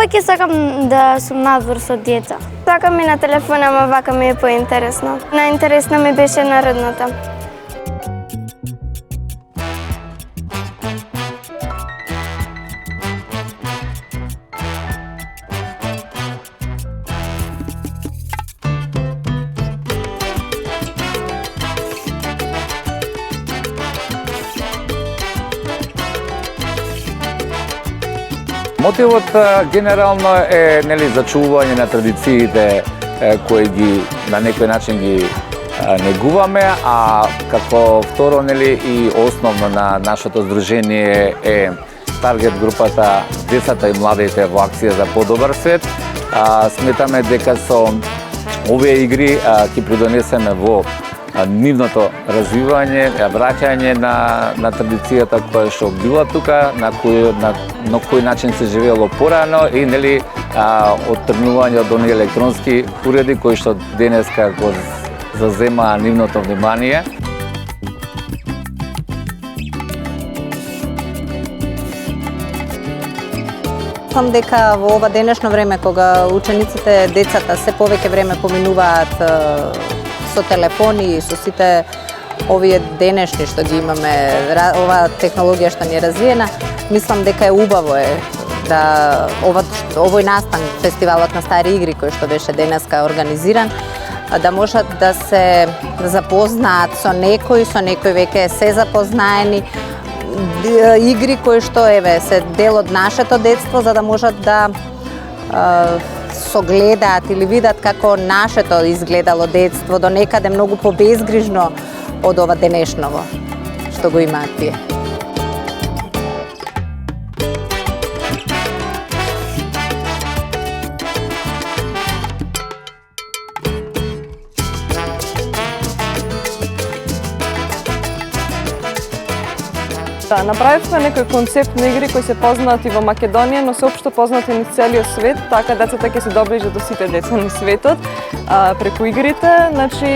Повеќе сакам да сум надвор со деца. Сакам и на телефона, ама вака ми е поинтересно. Најинтересна ми беше народната. Мотивот генерално е зачувување на традициите кои ги на некој начин ги негуваме, а како второ и основно на нашето здружение е таргет групата децата и младите во акција за подобар свет. Сметаме дека со овие игри ќе придонесеме во нивното развивање, враќање на традицијата која што била тука, на кој начин се живеело порано и оттргнување од оние електронски уреди кои што денеска го заземаа нивното внимание. Мислам дека во ова денешно време кога учениците, децата се повеќе време поминуваат со телефони и со сите овие денешни што ги имаме, оваа технологија што ни е развиена, мислам дека е убаво да овој настан, фестивалот на стари игри кој што беше денеска организиран, да можат да се запознаат со некои веќе се запознаени, игри кои што се дел од нашето детство, за да можат да согледаат или видат како нашето изгледало детство, до некаде многу побезгрижно од ова денешново што го имаат тие. Направивме некој концепт на игри кои се познати во Македонија, но се општо познати низ целиот свет, така децата ќе се доближат до сите деца на светот преку игрите. Значи,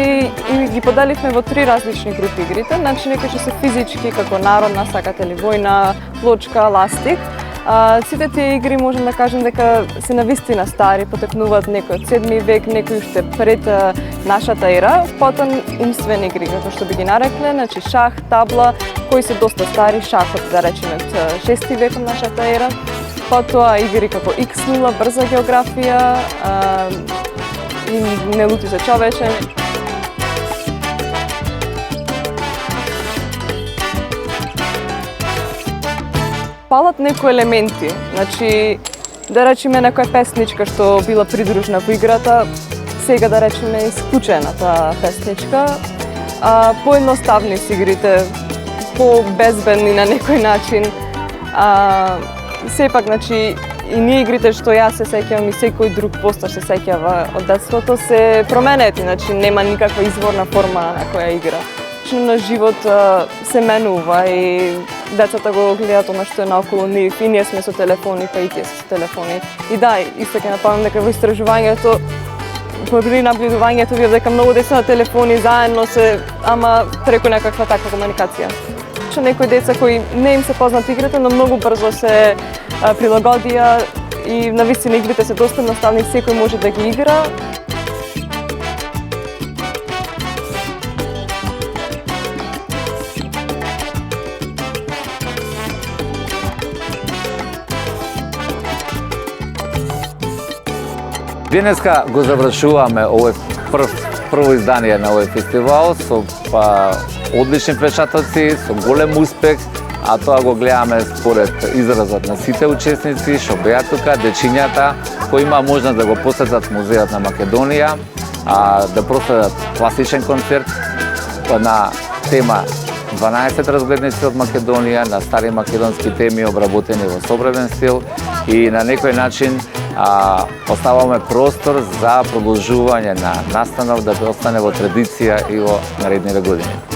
и ги поделивме во 3 различни групи игрите, значи некои што се физички, како народна, сакате ли војна, плочка, ластик. Сите тие игри можам да кажем дека се навистина стари, потекнуваат некои од 7 век, некои уште пред нашата ера, потом умствени игри, како што би ги нарекле, значи шах, табла, кои се доста стари, шахот да речеме од 6 век од нашата ера, потоа игри како X0, брза географија и не лути за човече. Палат некои елементи, значи да речеме некоја песничка што била придружна во играта, сега да речеме исклучена таа песничка. Поедноставни се игрите, по-безбедни на некој начин. Сепак, значи, и ние игрите што јас се сеќавам и секој друг постар се сеќава од детството се променети, значи нема никаква изворна форма на која игра. На живот се менува и децата го гледаат она што е наоколу нив, и ние сме со телефони, па и тие се со телефони. И да, исто ќе напомнам дека во истражувањето, при наблюдувањето видов дека многу деца на телефони заедно се, ама преку некаква таква комуникација. Некои деца кои не им се познат игрите, но многу брзо се прилагодија и навистина игрите се доста едноставни, секој може да ги игра. Денеска го завршуваме овој прво издание на овој фестивал со одлични впечатоци, со голем успех, а тоа го гледаме според изразот на сите учесници што беа тука, дечињата кои има можност да го посетат Музеот на Македонија, да проследат класичен концерт на тема 12 разгледници од Македонија, на стари македонски теми обработени во современ стил и на некој начин оставаме простор за продолжување на настанов да остане во традиција и во наредните години.